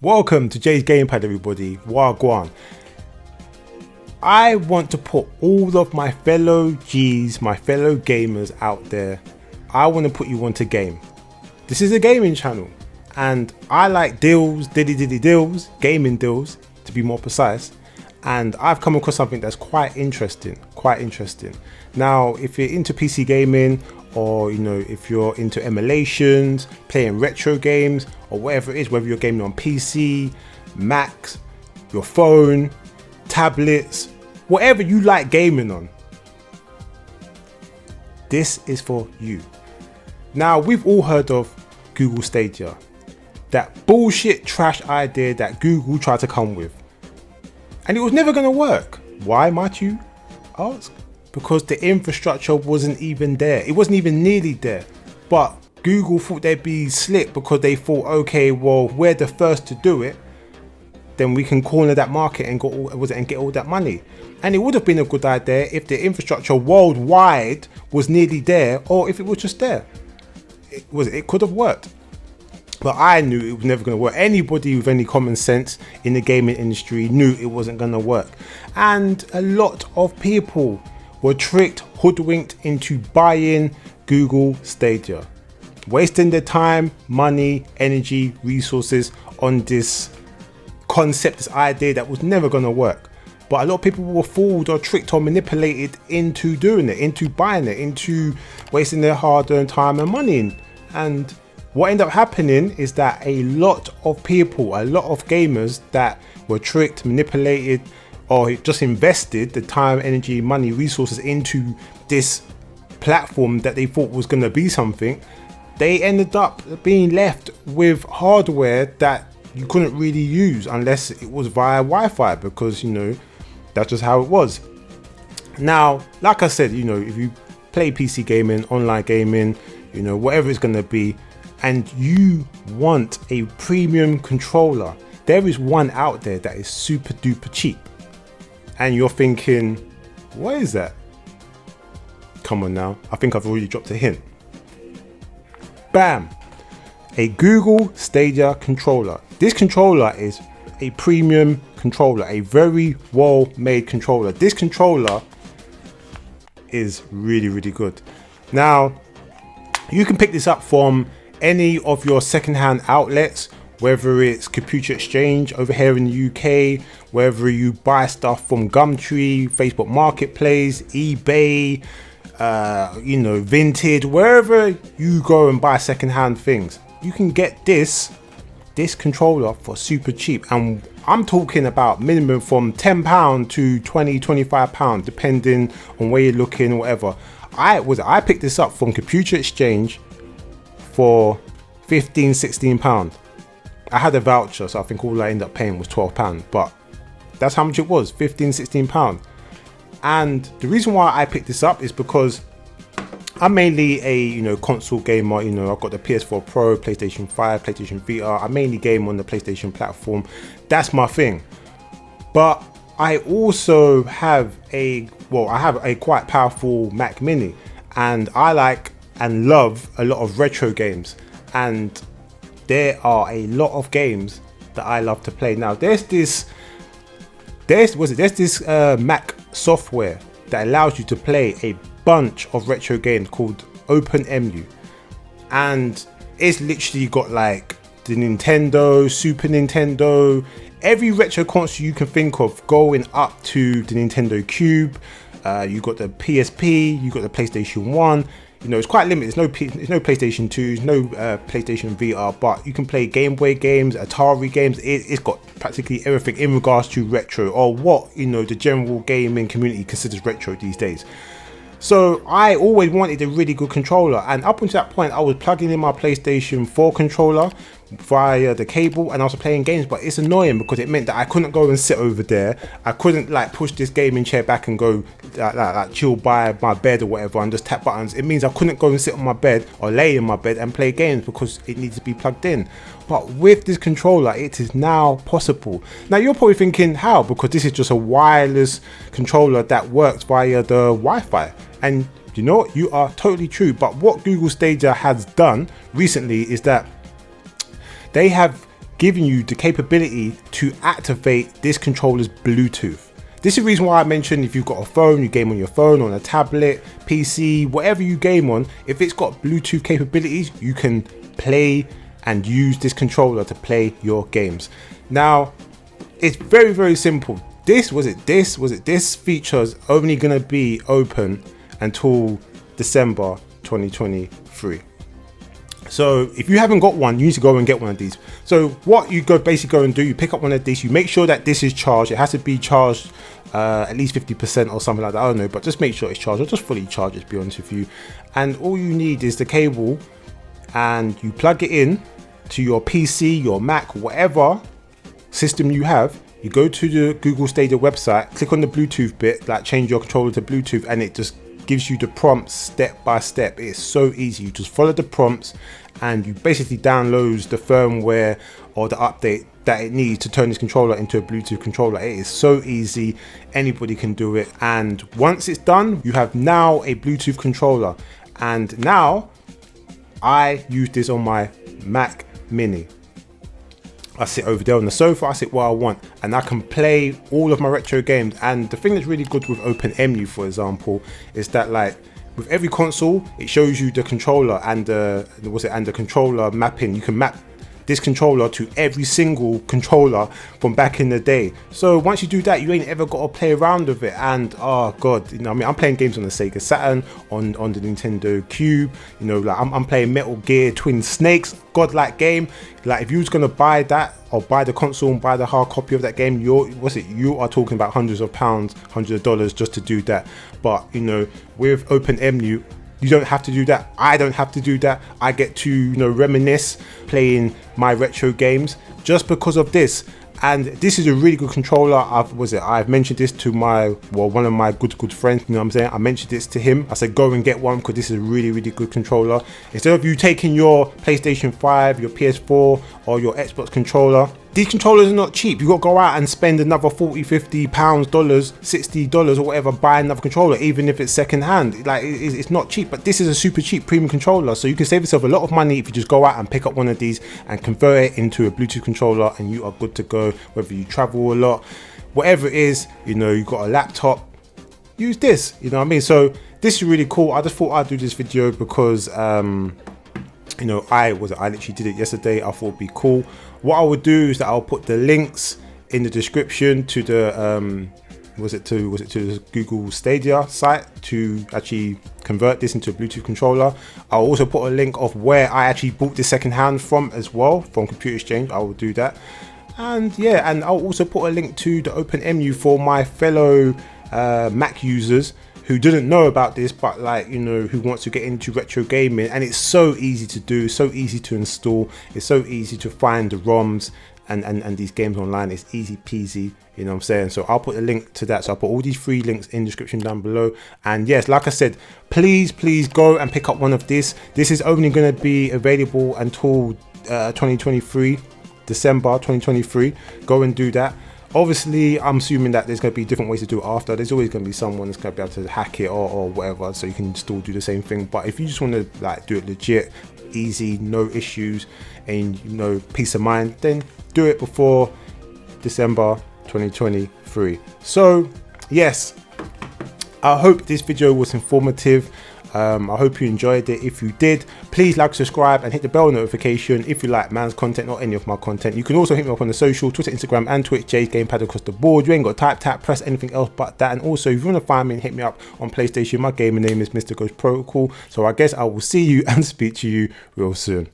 Welcome to Jay's Gamepad, everybody. Wagwan. I want to put all of my fellow G's, my fellow gamers out there. I want to put you onto game. This is a gaming channel, and I like deals, deals, gaming deals, to be more precise. And I've come across something that's quite interesting. Now, if you're into PC gaming, or if you're into emulations, playing retro games, or whatever it is, whether you're gaming on PC, Macs, your phone, tablets, whatever you like gaming on, this is for you. Now, we've all heard of Google Stadia, that bullshit trash idea that Google tried to come with, and it was never going to work. Why, might you ask? Because the infrastructure wasn't even there. It wasn't even nearly there. But Google thought they'd be slick because they thought, okay, well, we're the first to do it, then we can corner that market and get all that money. And it would have been a good idea if the infrastructure worldwide was nearly there, or if it was just there. It could have worked. But I knew it was never going to work. Anybody with any common sense in the gaming industry knew it wasn't going to work. And a lot of people were tricked, hoodwinked into buying Google Stadia, wasting their time, money, energy, resources on this concept, this idea that was never going to work. But a lot of people were fooled or tricked or manipulated into doing it, into buying it, into wasting their hard-earned time and money. And what ended up happening is that a lot of people, a lot of gamers that were tricked, manipulated, or just invested the time, energy, money, resources into this platform that they thought was going to be something, they ended up being left with hardware that you couldn't really use unless it was via Wi-Fi, because that's just how it was. Now, like I said, if you play PC gaming, online gaming, whatever it's going to be, and you want a premium controller, there is one out there that is super duper cheap. And you're thinking, what is that? Come on now, I think I've already dropped a hint. Bam! A Google Stadia controller. This controller is a premium controller, a very well made controller. This controller is really, really good. Now, you can pick this up from any of your secondhand outlets, whether it's Computer Exchange over here in the UK, whether you buy stuff from Gumtree, Facebook Marketplace, eBay, Vinted, wherever you go and buy secondhand things, you can get this controller for super cheap. And I'm talking about minimum from £10 to £20-25, depending on where you're looking or whatever. I picked this up from Computer Exchange for £15-16. I had a voucher, so I think all I ended up paying was £12, but that's how much it was, £15-16. And the reason why I picked this up is because I'm mainly a console gamer. I've got the PS4 Pro, PlayStation 5, PlayStation VR. I mainly game on the PlayStation platform. That's my thing. But I also have a quite powerful Mac Mini, and I like and love a lot of retro games, and there are a lot of games that I love to play. Now, there's this Mac software that allows you to play a bunch of retro games called OpenEMU, and it's literally got like the Nintendo, Super Nintendo, every retro console you can think of, going up to the Nintendo Cube. You got the PSP, you got the PlayStation 1. It's quite limited. There's no PlayStation 2, there's no PlayStation VR, but you can play Game Boy games, Atari games. It's got practically everything in regards to retro, or what the general gaming community considers retro these days. So I always wanted a really good controller, and up until that point I was plugging in my PlayStation 4 controller via the cable, and I was playing games. But it's annoying because it meant that I couldn't go and sit over there. I couldn't push this gaming chair back and go chill by my bed or whatever and just tap buttons. It means I couldn't go and sit on my bed or lay in my bed and play games because it needs to be plugged in. But with this controller, it is now possible. Now, you're probably thinking, how? Because this is just a wireless controller that works via the Wi-Fi. And you know what? You are totally true. But what Google Stadia has done recently is that they have giving you the capability to activate this controller's Bluetooth. This is the reason why I mentioned if you've got a phone, you game on your phone, on a tablet, PC, whatever you game on, if it's got Bluetooth capabilities, you can play and use this controller to play your games. Now, it's very, very simple. This feature is only going to be open until December 2023. So if you haven't got one, you need to go and get one of these. So what you basically go and do, you pick up one of these, you make sure that this is charged. It has to be charged at least 50% or something like that, I don't know, but just make sure it's charged, or just fully charged, to be honest with you. And all you need is the cable, and you plug it in to your PC, your Mac, whatever system you have. You go to the Google Stadia website, click on the Bluetooth bit, like change your controller to Bluetooth, and it just gives you the prompts step by step. It's so easy. You just follow the prompts and you basically download the firmware or the update that it needs to turn this controller into a Bluetooth controller. It is so easy, anybody can do it. And once it's done, you have now a Bluetooth controller. And now I use this on my Mac Mini. I sit over there on the sofa, I sit where I want, and I can play all of my retro games. And the thing that's really good with OpenEMU, for example, is that like with every console, it shows you the controller and the controller mapping. You can map this controller to every single controller from back in the day. So once you do that, you ain't ever got to play around with it. And oh god, you know, I mean, I'm playing games on the Sega Saturn, on the Nintendo Cube. You know, like I'm playing Metal Gear Twin Snakes, godlike game. Like if you was gonna buy that or buy the console and buy the hard copy of that game, you are talking about hundreds of pounds, hundreds of dollars just to do that. But you know, with OpenEMU, you don't have to do that. I don't have to do that. I get to, you know, reminisce playing my retro games just because of this. And this is a really good controller. I've mentioned this to one of my good friends, you know what I'm saying? I mentioned this to him. I said, go and get one because this is a really, really good controller. Instead of you taking your PlayStation 5, your PS4 or your Xbox controller, these controllers are not cheap. You got to go out and spend another 40, 50 pounds, dollars, $60 or whatever, buy another controller, even if it's second hand. Like it's not cheap, but this is a super cheap premium controller. So you can save yourself a lot of money if you just go out and pick up one of these and convert it into a Bluetooth controller, and you are good to go. Whether you travel a lot, whatever it is, you know, you got a laptop, use this, you know what I mean? So this is really cool. I just thought I'd do this video because you know, I literally did it yesterday. I thought it'd be cool. What I would do is that I'll put the links in the description to the was it to the Google Stadia site to actually convert this into a Bluetooth controller. I'll also put a link of where I actually bought this secondhand from as well, from Computer Exchange. I will do that. And yeah, and I'll also put a link to the OpenEMU for my fellow Mac users who didn't know about this, but like, you know, who wants to get into retro gaming. And it's so easy to do, so easy to install, it's so easy to find the ROMs and these games online. It's easy peasy, you know what I'm saying? So I'll put a link to that. So I'll put all these free links in the description down below. And yes, like I said, please go and pick up one of this. This is only going to be available until 2023, December 2023. Go and do that. Obviously, I'm assuming that there's going to be different ways to do it after. There's always going to be someone that's going to be able to hack it or whatever, so you can still do the same thing. But if you just want to like do it legit, easy, no issues, and you know, peace of mind, then do it before December 2023. So yes, I hope this video was informative. I hope you enjoyed it. If you did, please like, subscribe and hit the bell notification if you like man's content or any of my content. You can also hit me up on the social, Twitter, Instagram and Twitch, Jay's Gamepad across the board. You ain't got to type, tap, press anything else but that. And also, if you want to find me and hit me up on PlayStation, my gaming name is MrGhostProtocol. So I guess I will see you and speak to you real soon.